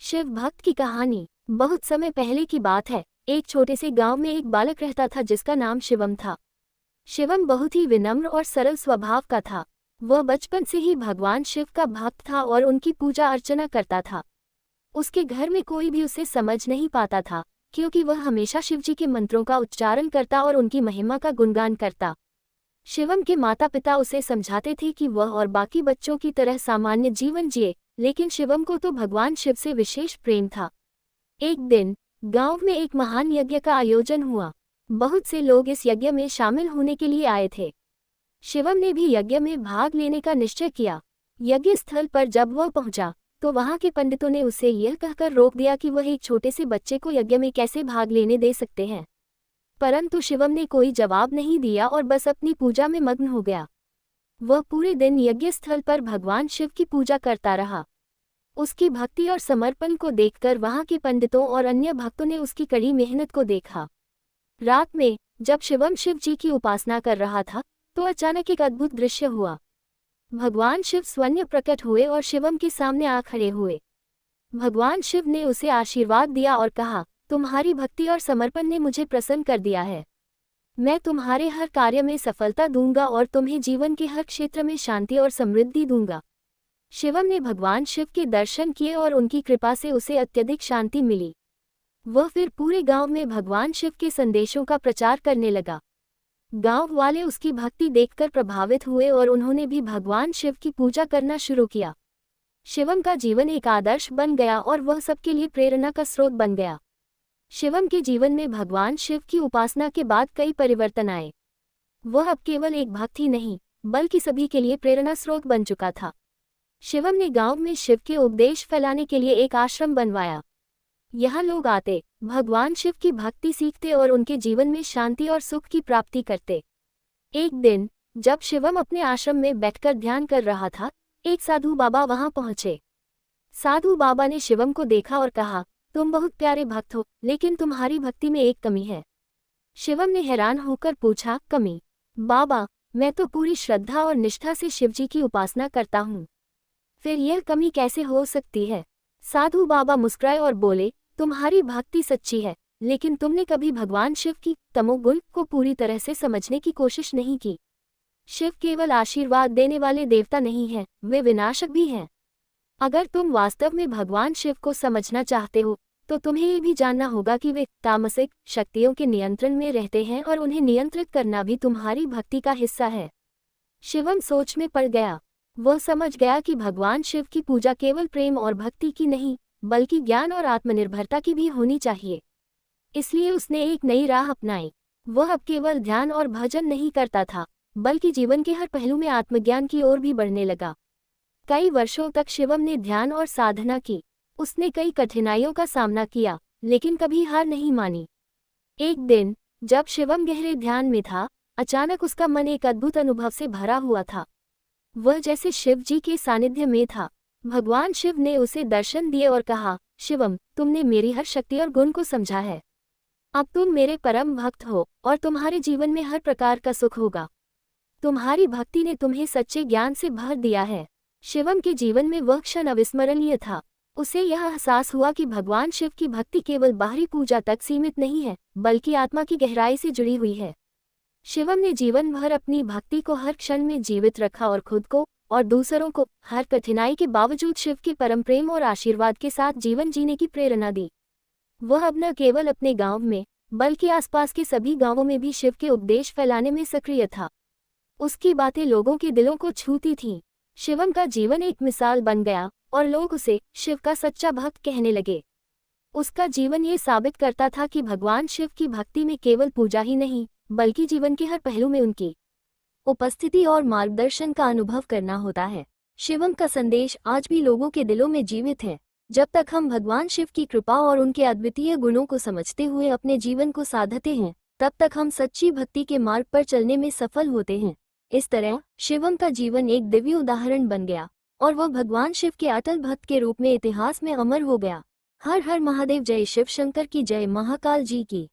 शिव भक्त की कहानी। बहुत समय पहले की बात है। एक छोटे से गांव में एक बालक रहता था जिसका नाम शिवम था। शिवम बहुत ही विनम्र और सरल स्वभाव का था। वह बचपन से ही भगवान शिव का भक्त था और उनकी पूजा अर्चना करता था। उसके घर में कोई भी उसे समझ नहीं पाता था, क्योंकि वह हमेशा शिवजी के मंत्रों का उच्चारण करता और उनकी महिमा का गुणगान करता। शिवम के माता पिता उसे समझाते थे कि वह और बाकी बच्चों की तरह सामान्य जीवन जिए, लेकिन शिवम को तो भगवान शिव से विशेष प्रेम था। एक दिन गांव में एक महान यज्ञ का आयोजन हुआ। बहुत से लोग इस यज्ञ में शामिल होने के लिए आए थे। शिवम ने भी यज्ञ में भाग लेने का निश्चय किया। यज्ञ स्थल पर जब वह पहुंचा तो वहां के पंडितों ने उसे यह कहकर रोक दिया कि वह एक छोटे से बच्चे को यज्ञ में कैसे भाग लेने दे सकते हैं। परंतु शिवम ने कोई जवाब नहीं दिया और बस अपनी पूजा में मग्न हो गया। वह पूरे दिन यज्ञ स्थल पर भगवान शिव की पूजा करता रहा। उसकी भक्ति और समर्पण को देखकर वहां के पंडितों और अन्य भक्तों ने उसकी कड़ी मेहनत को देखा। रात में जब शिवम शिव जी की उपासना कर रहा था तो अचानक एक अद्भुत दृश्य हुआ। भगवान शिव स्वयं प्रकट हुए और शिवम के सामने आ खड़े हुए। भगवान शिव ने उसे आशीर्वाद दिया और कहा, तुम्हारी भक्ति और समर्पण ने मुझे प्रसन्न कर दिया है। मैं तुम्हारे हर कार्य में सफलता दूंगा और तुम्हें जीवन के हर क्षेत्र में शांति और समृद्धि दूंगा। शिवम ने भगवान शिव के दर्शन किए और उनकी कृपा से उसे अत्यधिक शांति मिली। वह फिर पूरे गांव में भगवान शिव के संदेशों का प्रचार करने लगा। गांव वाले उसकी भक्ति देखकर प्रभावित हुए और उन्होंने भी भगवान शिव की पूजा करना शुरू किया। शिवम का जीवन एक आदर्श बन गया और वह सबके लिए प्रेरणा का स्रोत बन गया। शिवम के जीवन में भगवान शिव की उपासना के बाद कई परिवर्तन आए। वह अब केवल एक भक्त ही नहीं बल्कि सभी के लिए प्रेरणा स्रोत बन चुका था। शिवम ने गांव में शिव के उपदेश फैलाने के लिए एक आश्रम बनवाया। यहाँ लोग आते, भगवान शिव की भक्ति सीखते और उनके जीवन में शांति और सुख की प्राप्ति करते। एक दिन जब शिवम अपने आश्रम में बैठकर ध्यान कर रहा था, एक साधु बाबा वहां पहुंचे। साधु बाबा ने शिवम को देखा और कहा, तुम बहुत प्यारे भक्त हो, लेकिन तुम्हारी भक्ति में एक कमी है। शिवम ने हैरान होकर पूछा, कमी? बाबा, मैं तो पूरी श्रद्धा और निष्ठा से शिवजी की उपासना करता हूँ, फिर यह कमी कैसे हो सकती है? साधु बाबा मुस्कुराए और बोले, तुम्हारी भक्ति सच्ची है, लेकिन तुमने कभी भगवान शिव की तमोगुण को पूरी तरह से समझने की कोशिश नहीं की। शिव केवल आशीर्वाद देने वाले देवता नहीं हैं, वे विनाशक भी हैं। अगर तुम वास्तव में भगवान शिव को समझना चाहते हो तो तुम्हें ये भी जानना होगा कि वे तामसिक शक्तियों के नियंत्रण में रहते हैं और उन्हें नियंत्रित करना भी तुम्हारी भक्ति का हिस्सा है। शिवम सोच में पड़ गया। वह समझ गया कि भगवान शिव की पूजा केवल प्रेम और भक्ति की नहीं बल्कि ज्ञान और आत्मनिर्भरता की भी होनी चाहिए। इसलिए उसने एक नई राह अपनाई। वह अब केवल ध्यान और भजन नहीं करता था बल्कि जीवन के हर पहलू में आत्मज्ञान की ओर भी बढ़ने लगा। कई वर्षों तक शिवम ने ध्यान और साधना की। उसने कई कठिनाइयों का सामना किया, लेकिन कभी हार नहीं मानी। एक दिन जब शिवम गहरे ध्यान में था, अचानक उसका मन एक अद्भुत अनुभव से भरा हुआ था। वह जैसे शिव जी के सानिध्य में था। भगवान शिव ने उसे दर्शन दिए और कहा, शिवम, तुमने मेरी हर शक्ति और गुण को समझा है। अब तुम मेरे परम भक्त हो और तुम्हारे जीवन में हर प्रकार का सुख होगा। तुम्हारी भक्ति ने तुम्हें सच्चे ज्ञान से भर दिया है। शिवम के जीवन में वह क्षण अविस्मरणीय था। उसे यह एहसास हुआ कि भगवान शिव की भक्ति केवल बाहरी पूजा तक सीमित नहीं है बल्कि आत्मा की गहराई से जुड़ी हुई है। शिवम ने जीवन भर अपनी भक्ति को हर क्षण में जीवित रखा और खुद को और दूसरों को हर कठिनाई के बावजूद शिव के परम प्रेम और आशीर्वाद के साथ जीवन जीने की प्रेरणा दी। वह अब न केवल अपने गांव में बल्कि आसपास के सभी गांवों में भी शिव के उपदेश फैलाने में सक्रिय था। उसकी बातें लोगों के दिलों को छूती थीं। शिवम का जीवन एक मिसाल बन गया और लोग उसे शिव का सच्चा भक्त कहने लगे। उसका जीवन ये साबित करता था कि भगवान शिव की भक्ति में केवल पूजा ही नहीं बल्कि जीवन के हर पहलू में उनकी उपस्थिति और मार्गदर्शन का अनुभव करना होता है। शिवम का संदेश आज भी लोगों के दिलों में जीवित है। जब तक हम भगवान शिव की कृपा और उनके अद्वितीय गुणों को समझते हुए अपने जीवन को साधते हैं, तब तक हम सच्ची भक्ति के मार्ग पर चलने में सफल होते हैं। इस तरह शिवम का जीवन एक दिव्य उदाहरण बन गया और वह भगवान शिव के अटल भक्त के रूप में इतिहास में अमर हो गया। हर हर महादेव। जय शिव शंकर की जय। महाकाल जी की।